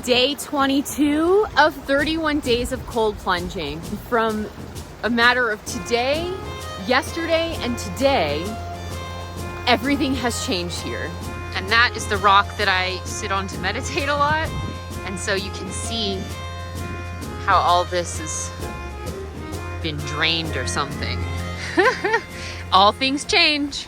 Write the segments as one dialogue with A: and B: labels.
A: Day 22 of 31 days of cold plunging. From a matter of today, yesterday, and today, everything has changed here. And that is the rock that I sit on to meditate a lot. And so you can see how all this has been drained or something. All things change.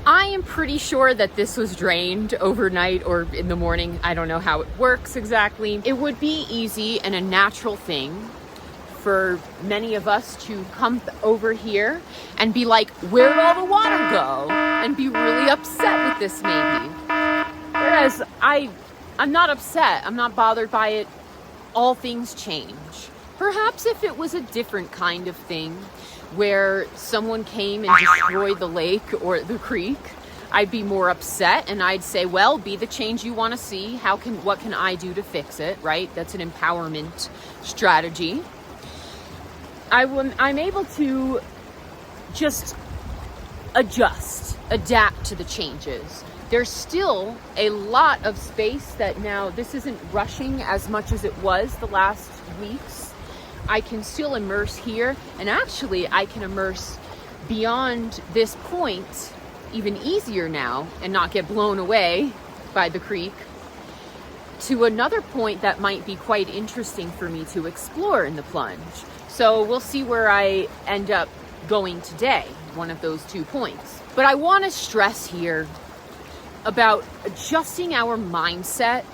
A: I am pretty sure that this was drained overnight or in the morning. I don't know how it works exactly. It would be easy and a natural thing for many of us to come over here and be like, where'd all the water go? And be really upset with this maybe. Whereas I'm not upset. I'm not bothered by it. All things change. Perhaps if it was a different kind of thing, where someone came and destroyed the lake or the creek, I'd be more upset and I'd say, well, be the change you want to see. What can I do to fix it, right? That's an empowerment strategy. I'm able to just adapt to the changes. There's still a lot of space that now this isn't rushing as much as it was the last weeks. I can still immerse here, and actually I can immerse beyond this point even easier now and not get blown away by the creek to another point that might be quite interesting for me to explore in the plunge. So we'll see where I end up going today, one of those 2 points. But I want to stress here about adjusting our mindset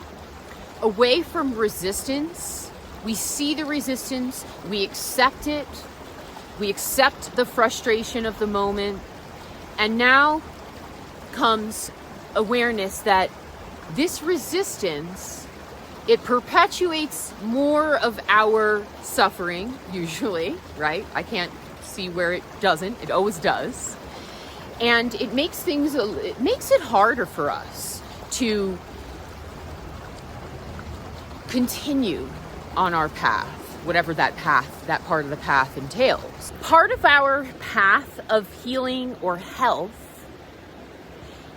A: away from resistance. We see the resistance, we accept it, we accept the frustration of the moment, and now comes awareness that this resistance, it perpetuates more of our suffering, usually, right? I can't see where it doesn't, it always does. And it makes it harder for us to continue on our path, whatever that part of the path entails. Part of our path of healing or health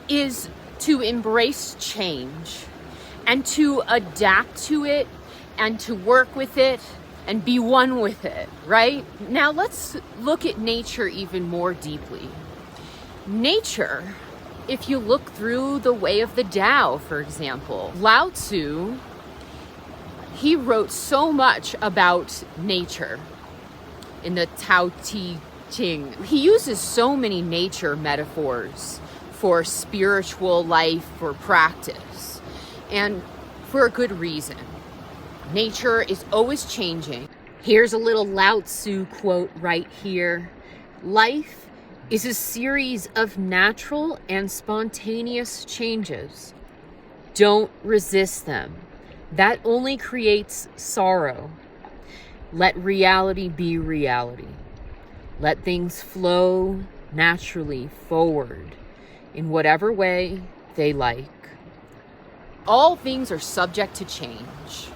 A: is to embrace change and to adapt to it and to work with it and be one with it, right? Now let's look at nature even more deeply. Nature, if you look through the Way of the Tao, for example, Lao Tzu, he wrote so much about nature in the Tao Te Ching. He uses so many nature metaphors for spiritual life, for practice, and for a good reason. Nature is always changing. Here's a little Lao Tzu quote right here. Life is a series of natural and spontaneous changes. Don't resist them. That only creates sorrow. Let reality be reality. Let things flow naturally forward in whatever way they like. All things are subject to change.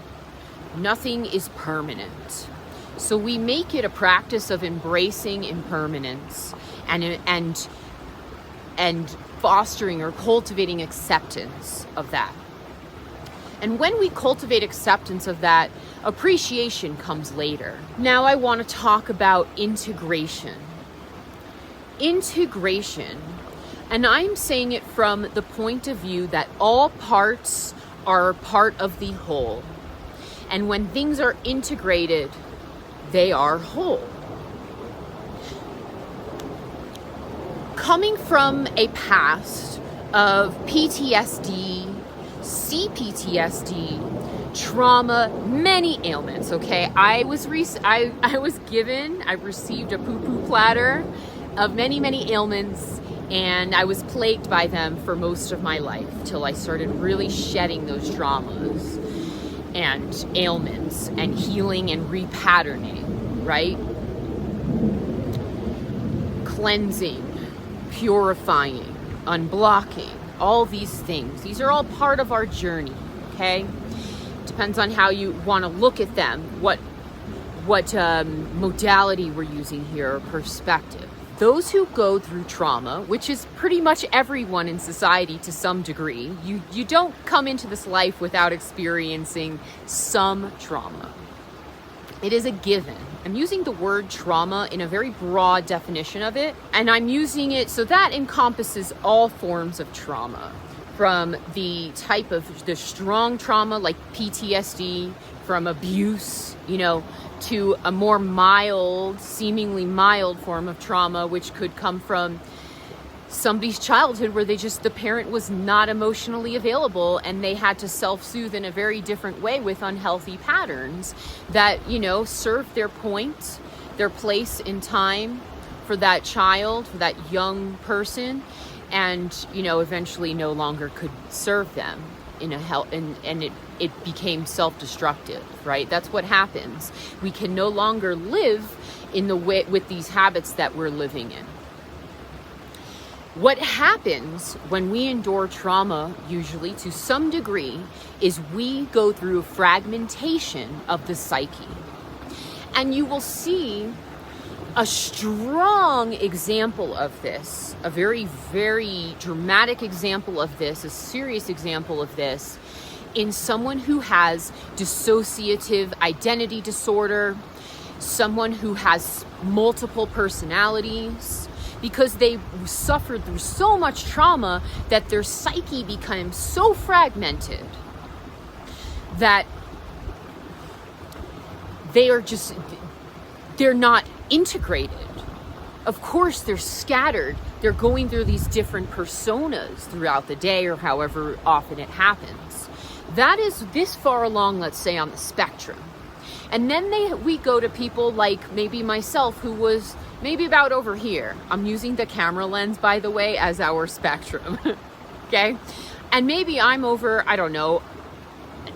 A: Nothing is permanent. So we make it a practice of embracing impermanence and fostering or cultivating acceptance of that. And when we cultivate acceptance of that, appreciation comes later. Now I want to talk about integration. Integration, and I'm saying it from the point of view that all parts are part of the whole. And when things are integrated, they are whole. Coming from a past of PTSD, CPTSD, trauma, many ailments, okay? I received a poo-poo platter of many ailments, and I was plagued by them for most of my life till I started really shedding those traumas and ailments and healing and repatterning, right? Cleansing, purifying, unblocking, all these things. These are all part of our journey, okay? Depends on how you want to look at them, what modality we're using here, or perspective. those who go through trauma, which is pretty much everyone in society to some degree, you don't come into this life without experiencing some trauma. It is a given. I'm using the word trauma in a very broad definition of it, and I'm using it so that encompasses all forms of trauma, from the type of the strong trauma like PTSD, from abuse, to a more mild, seemingly mild form of trauma, which could come from somebody's childhood where the parent was not emotionally available and they had to self-soothe in a very different way with unhealthy patterns that, served their point, their place in time for that child, for that young person, and, eventually no longer could serve them in a health, and it became self-destructive, right? That's what happens. We can no longer live in the way with these habits that we're living in. What happens when we endure trauma, usually to some degree, is we go through fragmentation of the psyche. And you will see a strong example of this, a very, very dramatic example of this, a serious example of this, in someone who has dissociative identity disorder, someone who has multiple personalities, because they suffered through so much trauma that their psyche became so fragmented that they're not integrated. Of course, they're scattered. They're going through these different personas throughout the day or however often it happens. That is this far along, let's say, on the spectrum. And then we go to people like maybe myself, who was maybe about over here. I'm using the camera lens, by the way, as our spectrum. Okay? And maybe I'm over, I don't know,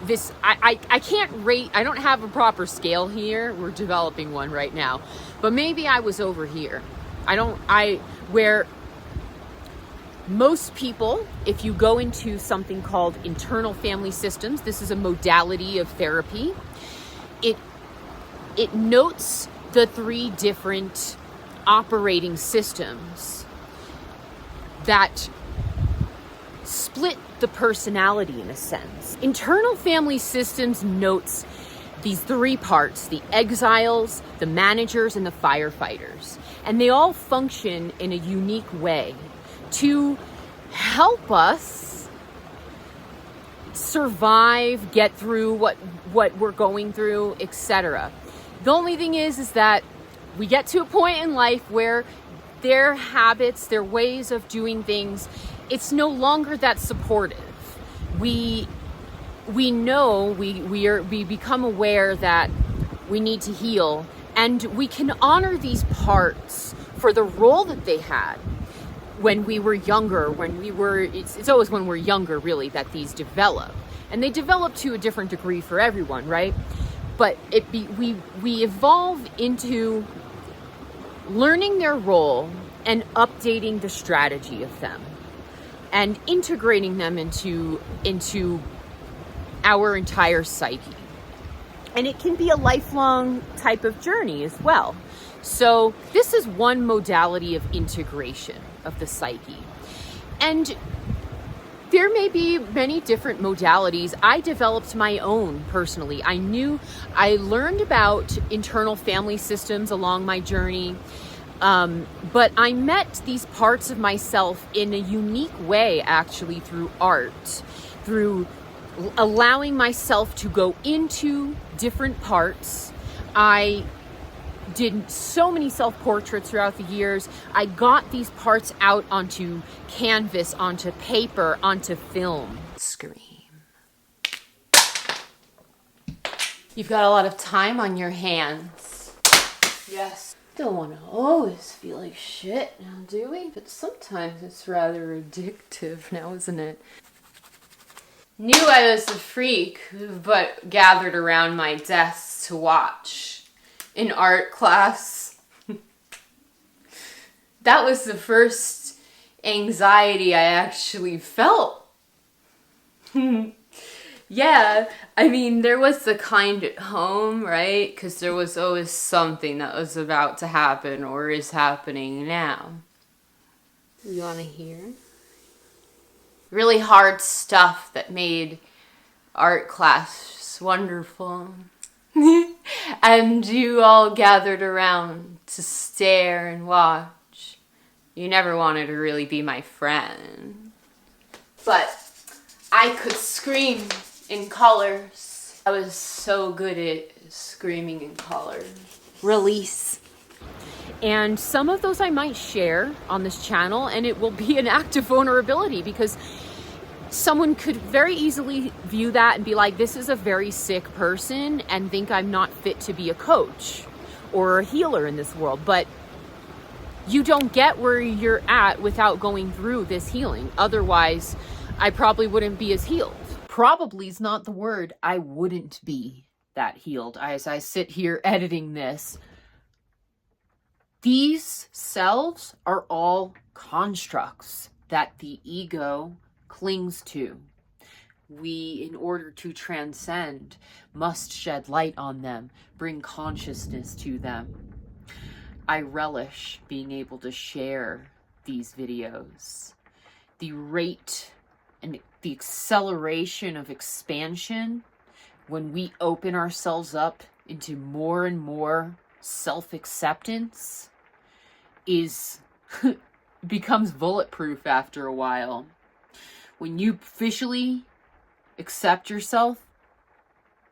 A: this, I can't rate, I don't have a proper scale here. We're developing one right now. But maybe I was over here. Where most people, if you go into something called internal family systems, this is a modality of therapy. It notes the 3 different operating systems that split the personality in a sense. Internal family systems notes these 3 parts: the exiles, the managers, and the firefighters. And they all function in a unique way to help us survive, get through what we're going through, etc. The only thing is that we get to a point in life where their habits, their ways of doing things, it's no longer that supportive. We know, we become aware that we need to heal, and we can honor these parts for the role that they had when we were younger, it's always when we're younger really that these develop. And they develop to a different degree for everyone, right? But we evolve into learning their role and updating the strategy of them and integrating them into our entire psyche. And it can be a lifelong type of journey as well. So this is one modality of integration of the psyche. And there may be many different modalities. I developed my own personally. I learned about internal family systems along my journey, but I met these parts of myself in a unique way, actually, through art, through allowing myself to go into different parts. I did so many self-portraits throughout the years. I got these parts out onto canvas, onto paper, onto film. Scream. You've got a lot of time on your hands. Yes. Don't want to always feel like shit now, do we? But sometimes it's rather addictive now, isn't it? Knew I was a freak, but gathered around my desk to watch in art class. That was the first anxiety I actually felt. Yeah, I mean, there was the kind at home, right? Because there was always something that was about to happen or is happening now. You want to hear? Really hard stuff that made art class wonderful. And you all gathered around to stare and watch. You never wanted to really be my friend. But I could scream in colors. I was so good at screaming in colors. Release. And some of those I might share on this channel, and it will be an act of vulnerability, because someone could very easily view that and be like, this is a very sick person, and think I'm not fit to be a coach or a healer in this world. But you don't get where you're at without going through this healing. Otherwise, I probably wouldn't be as healed. Probably is not the word. I wouldn't be that healed. As I sit here editing this, these selves are all constructs that the ego clings to. We, in order to transcend, must shed light on them, bring consciousness to them. I relish being able to share these videos. The rate and the acceleration of expansion when we open ourselves up into more and more self-acceptance is becomes bulletproof after a while. When you officially accept yourself,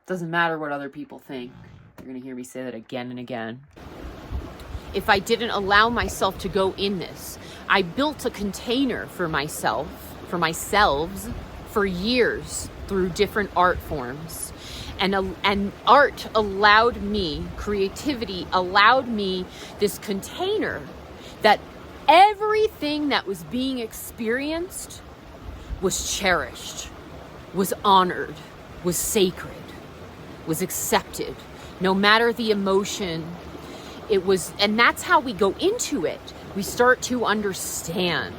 A: doesn't matter what other people think. You're going to hear me say that again and again. If I didn't allow myself to go in this, I built a container for myself, for myself, for years through different art forms. And art allowed me, creativity allowed me this container that everything that was being experienced was cherished, was honored, was sacred, was accepted, no matter the emotion. It was, and that's how we go into it. We start to understand.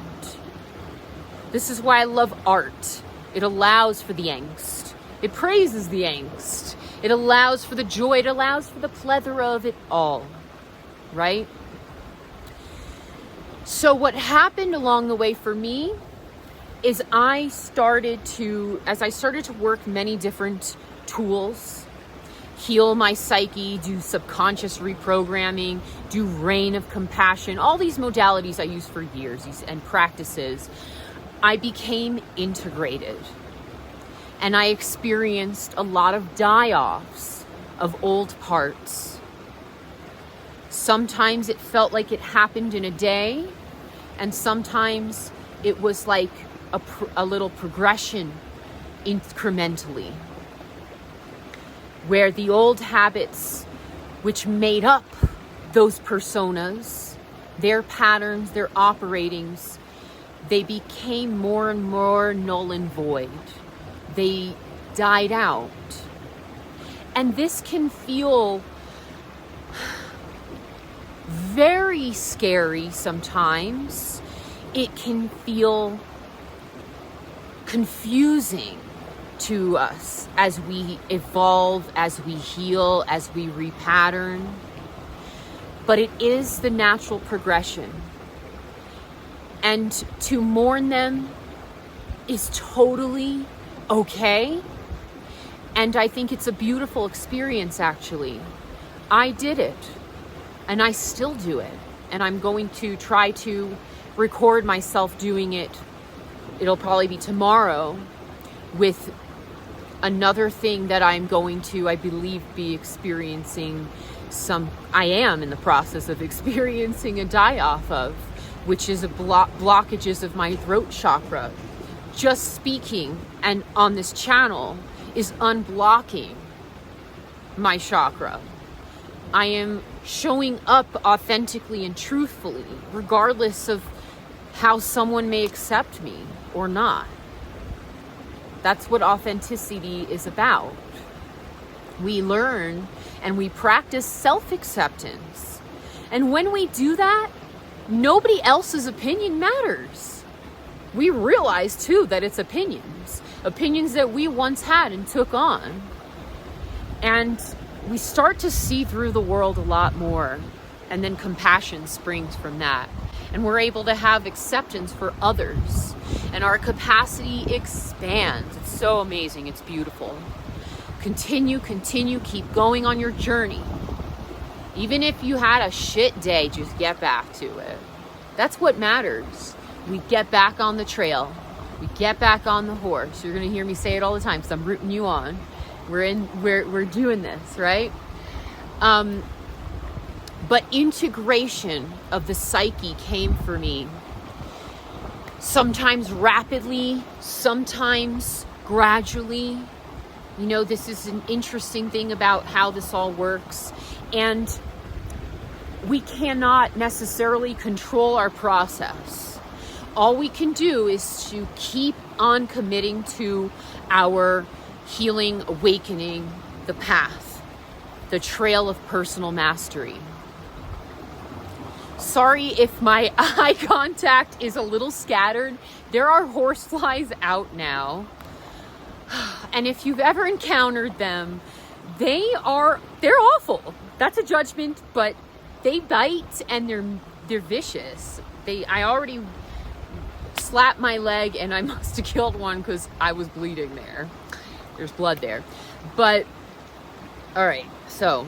A: This is why I love art. It allows for the angst. It praises the angst. It allows for the joy. It allows for the plethora of it all, right? So what happened along the way for me is as I started to work many different tools, heal my psyche, do subconscious reprogramming, do rain of compassion, all these modalities I used for years and practices, I became integrated. And I experienced a lot of die-offs of old parts. Sometimes it felt like it happened in a day, and sometimes it was like a little progression incrementally, where the old habits which made up those personas, their patterns, their operatings, they became more and more null and void. They died out. And this can feel very scary sometimes. It can feel confusing to us as we evolve, as we heal, as we repattern. But it is the natural progression. And to mourn them is totally okay. And I think it's a beautiful experience, actually. I did it, and I still do it. And I'm going to try to record myself doing it. It'll probably be tomorrow, with another thing that I'm going to, I believe, be experiencing I am in the process of experiencing a die-off of, which is blockages of my throat chakra. Just speaking and on this channel is unblocking my chakra. I am showing up authentically and truthfully, regardless of how someone may accept me or not. That's what authenticity is about. We learn and we practice self-acceptance. And when we do that, nobody else's opinion matters. We realize too that it's opinions. opinions that we once had and took on. And we start to see through the world a lot more. And then compassion springs from that. And we're able to have acceptance for others. And our capacity expands. It's so amazing. It's beautiful. Continue, keep going on your journey. Even if you had a shit day, just get back to it. That's what matters. We get back on the trail. We get back on the horse. You're going to hear me say it all the time because I'm rooting you on. We're doing this, right? But integration of the psyche came for me. Sometimes rapidly, sometimes gradually. You know, this is an interesting thing about how this all works. And we cannot necessarily control our process. All we can do is to keep on committing to our healing, awakening, the path, the trail of personal mastery. Sorry if my eye contact is a little scattered. There are horseflies out now. And if you've ever encountered them, they're awful. That's a judgment, but they bite and they're vicious. I already slapped my leg and I must have killed one because I was bleeding there. There's blood there. But all right, so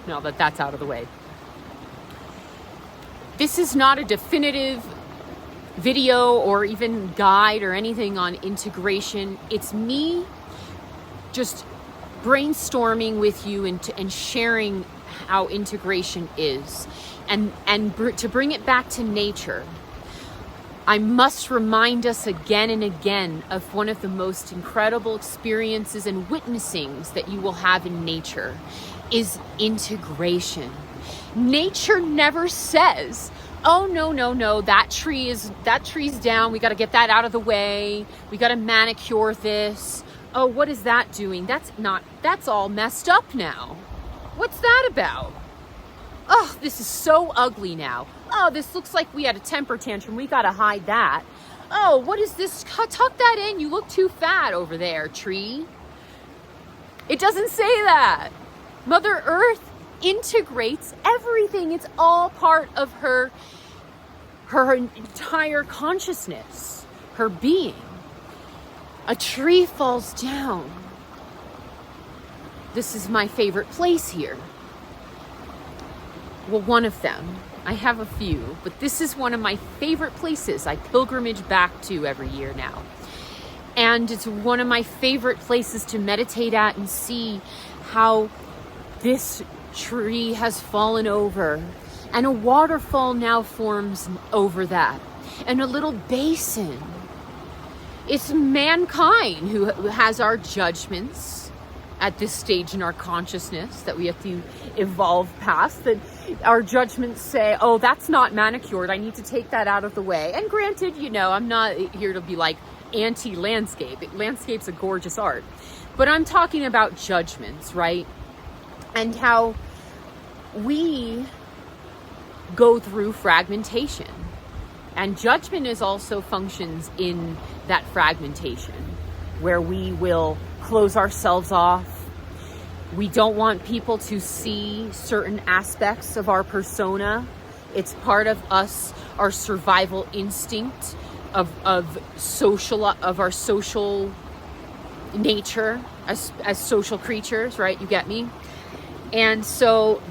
A: now that that's out of the way. This is not a definitive video or even guide or anything on integration. It's me just brainstorming with you and sharing how integration is. And to bring it back to nature, I must remind us again and again of one of the most incredible experiences and witnessings that you will have in nature is integration. Nature never says, oh, no, that tree's down. We got to get that out of the way. We got to manicure this. Oh, what is that doing? That's all messed up now. What's that about? Oh, this is so ugly now. Oh, this looks like we had a temper tantrum. We got to hide that. Oh, what is this? Tuck that in. You look too fat over there, tree. It doesn't say that. Mother Earth integrates everything. It's all part of her entire consciousness, her being. A tree falls down. This is my favorite place here. Well, one of them. I have a few, but this is one of my favorite places I pilgrimage back to every year now. And it's one of my favorite places to meditate at and see how this tree has fallen over and a waterfall now forms over that and a little basin. It's mankind who has our judgments at this stage in our consciousness that we have to evolve past, that our judgments say, oh, that's not manicured. I need to take that out of the way. And granted, I'm not here to be like anti-landscape. Landscape's a gorgeous art. But I'm talking about judgments, right? And how we go through fragmentation. And judgment is also functions in that fragmentation, where we will close ourselves off. We don't want people to see certain aspects of our persona. It's part of us, our survival instinct of our social nature as social creatures, right? You get me? And so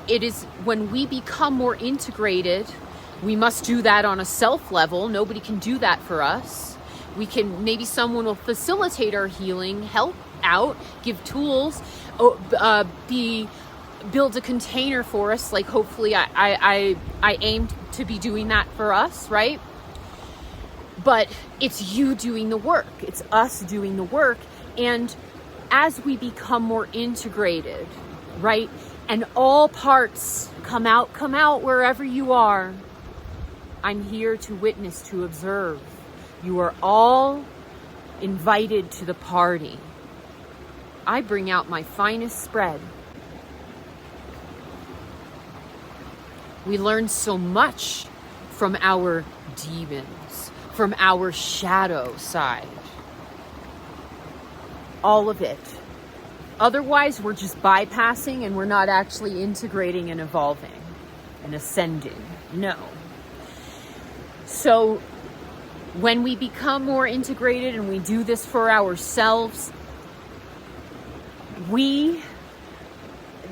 A: it is when we become more integrated, we must do that on a self level. Nobody can do that for us. Maybe someone will facilitate our healing, help out, give tools, build a container for us. Like hopefully I aim to be doing that for us, right? But it's you doing the work. It's us doing the work. And as we become more integrated, right? And all parts come out wherever you are. I'm here to witness, to observe. You are all invited to the party. I bring out my finest spread. We learn so much from our demons, from our shadow side. all of it. Otherwise, we're just bypassing and we're not actually integrating and evolving and ascending. No. So when we become more integrated and we do this for ourselves,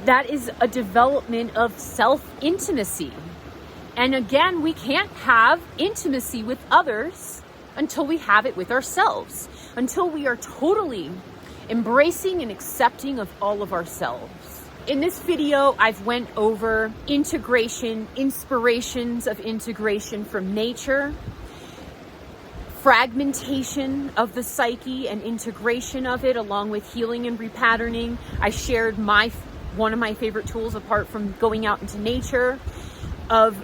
A: that is a development of self-intimacy. And again, we can't have intimacy with others until we have it with ourselves, until we are totally embracing and accepting of all of ourselves. In this video, I've went over integration, inspirations of integration from nature, fragmentation of the psyche and integration of it, along with healing and repatterning. I shared one of my favorite tools, apart from going out into nature, of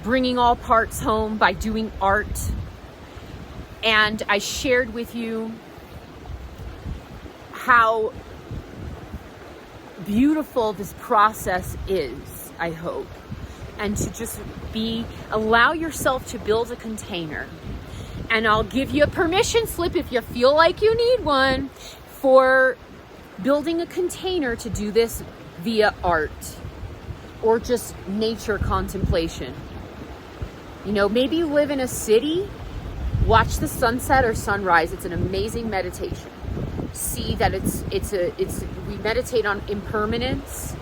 A: bringing all parts home by doing art. And I shared with you how beautiful this process is, I hope. And to just allow yourself to build a container. And I'll give you a permission slip if you feel like you need one for building a container to do this via art or just nature contemplation. You know, maybe you live in a city, watch the sunset or sunrise. It's an amazing meditation. See that we meditate on impermanence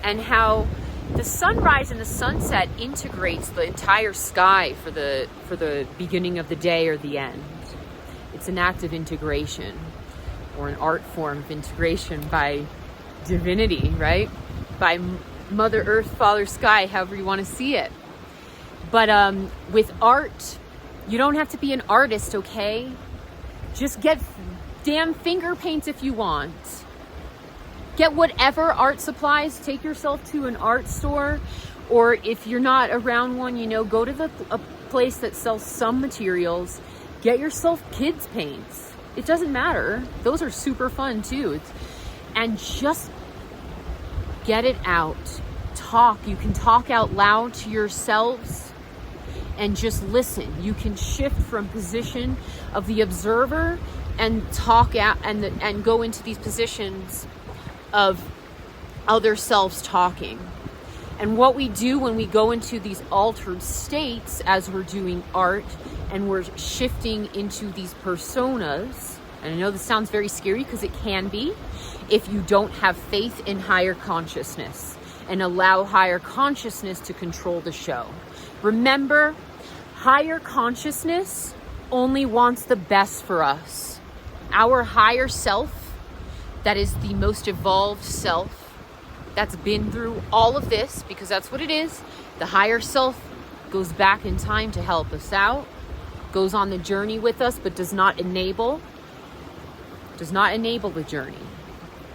A: and how the sunrise and the sunset integrates the entire sky for the beginning of the day or the end. It's an act of integration, or an art form of integration by divinity, right? By Mother Earth, Father Sky, however you want to see it. But with art, you don't have to be an artist, okay? Just get damn finger paints if you want. Get whatever art supplies. Take yourself to an art store, or if you're not around one, you know, go to a place that sells some materials. Get yourself kids' paints. It doesn't matter. Those are super fun too. And just get it out. Talk. You can talk out loud to yourselves and just listen. You can shift from position of the observer and talk out and go into these positions of other selves talking. And what we do when we go into these altered states as we're doing art and we're shifting into these personas, and I know this sounds very scary because it can be, if you don't have faith in higher consciousness and allow higher consciousness to control the show. Remember, higher consciousness only wants the best for us. Our higher self, that is the most evolved self, that's been through all of this, because that's what it is. The higher self goes back in time to help us out, goes on the journey with us, but does not enable the journey.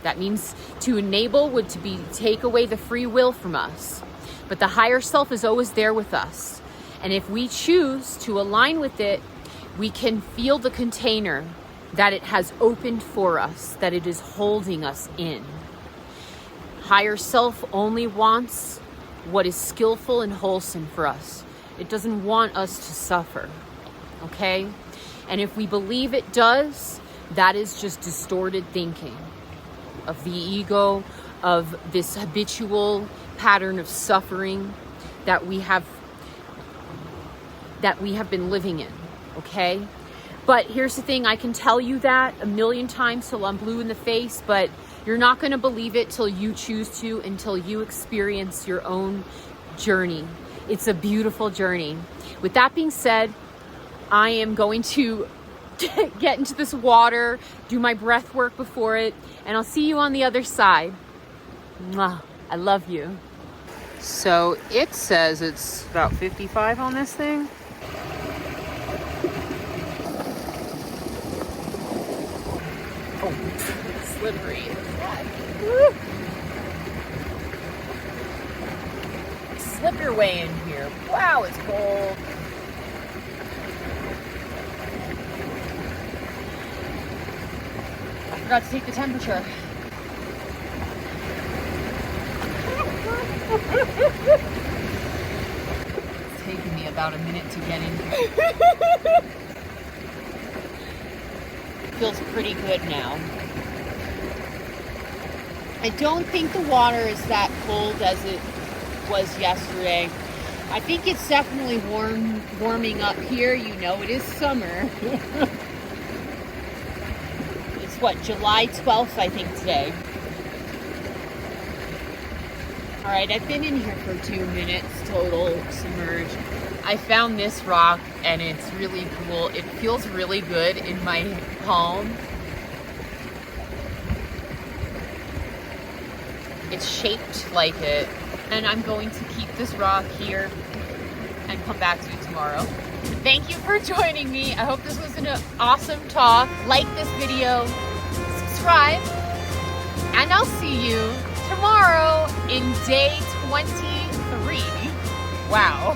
A: That means to enable would to be take away the free will from us. But the higher self is always there with us. And if we choose to align with it, we can feel the container that it has opened for us, that it is holding us in. Higher self only wants what is skillful and wholesome for us. It doesn't want us to suffer, okay? And if we believe it does, that is just distorted thinking of the ego, of this habitual pattern of suffering that we have been living in, okay? But here's the thing, I can tell you that a million times till I'm blue in the face, but you're not going to believe it till you choose to, until you experience your own journey. It's a beautiful journey. With that being said, I am going to get into this water, do my breath work before it, and I'll see you on the other side. Mwah. I love you. So it says it's about 55 on this thing. Oh, slippery. Woo. Slip your way in here. Wow, it's cold. I forgot to take the temperature. It's taken me about a minute to get in here. Feels pretty good now. I don't think the water is that cold as it was yesterday. I think it's definitely warming up here. You know, it is summer. It's what, July 12th, I think, today. All right, I've been in here for 2 minutes total submerged. I found this rock and it's really cool. It feels really good in my palm. It's shaped like it. And I'm going to keep this rock here and come back to you tomorrow. Thank you for joining me. I hope this was an awesome talk. Like this video, subscribe, and I'll see you tomorrow in day 23. Wow.